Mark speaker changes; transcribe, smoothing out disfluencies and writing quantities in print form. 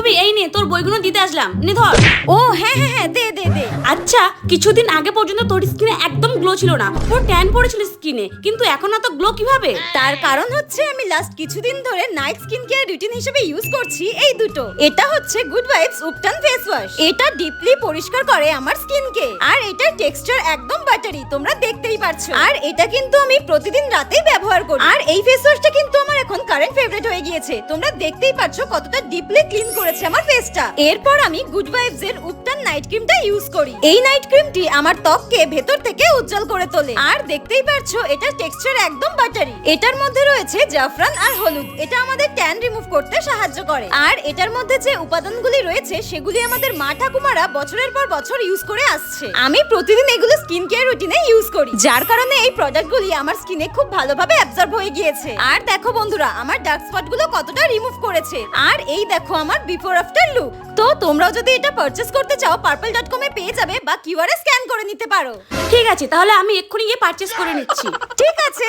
Speaker 1: বান্ধবী এই নে তোর বইগুলো দিতে আসলাম, নে ধর।
Speaker 2: ও হ্যাঁ হ্যাঁ হ্যাঁ, দে দে দে।
Speaker 1: আচ্ছা কিছুদিন আগে পর্যন্ত তোর স্কিনে একদম গ্লো ছিল না, পুরো ট্যান পড়েছিল স্কিনে, কিন্তু এখন এত গ্লো কিভাবে?
Speaker 2: তার কারণ হচ্ছে আমি লাস্ট কিছুদিন ধরে নাইট স্কিন কেয়ার রুটিন হিসেবে ইউজ করছি এই দুটো। এটা হচ্ছে গুড ভাইবস উপটান ফেস ওয়াশ। এটা ডিপলি পরিষ্কার করে আমার স্কিনকে, আর এটার টেক্সচার একদম বাটারি, তোমরা দেখতেই পারছো। আর এটা কিন্তু আমি প্রতিদিন রাতেই ব্যবহার করি। আর এই ফেস ওয়াশটা কিন্তু আমার এখন কারেন্ট ফেভারিট হয়ে গিয়েছে। তোমরা দেখতেই পারছো কতটা ডিপলি ক্লিন করেছে আমার ফেসটা। এরপর আমি গুড ভাইবস এর উপটান নাইট ক্রিমটা ইউজ করি। এই নাইট ক্রিমটি আমার ত্বককে ভেতর থেকে উজ্জ্বল করে তোলে। আর দেখতেই পারছো এটার টেক্সচার একদম বাটারি। এটার মধ্যে রয়েছে জাফরান আর হলুদ, এটা আমাদের ট্যান রিমুভ করতে সাহায্য করে। আর এটার মধ্যে যে উপাদানগুলি রয়েছে সেগুলি আমাদের মা ঠাকুমারা বছরের পর বছর ইউজ করে আসছে। আমি প্রতিদিন এগুলো স্কিন কেয়ার রুটিনে ইউজ করি, যার কারণে এই প্রোডাক্টগুলি আমার স্কিনে খুব ভালোভাবে অ্যাবজর্ব হয়ে গিয়েছে। আর দেখো বন্ধুরা আমার ডার্ক স্পটগুলো কতটা রিমুভ করেছে। আর এই দেখো আমার বিফোর আফটার লুক। তো তোমরাও যদি এটা পারচেজ করতে চাও purple.com এ পেয়ে যাবে, বা কিউআর স্ক্যান করে নিতে পারো।
Speaker 1: ঠিক আছে, তাহলে আমি এক্ষুনি গিয়ে পারচেস করে নিচ্ছি।
Speaker 2: ঠিক আছে।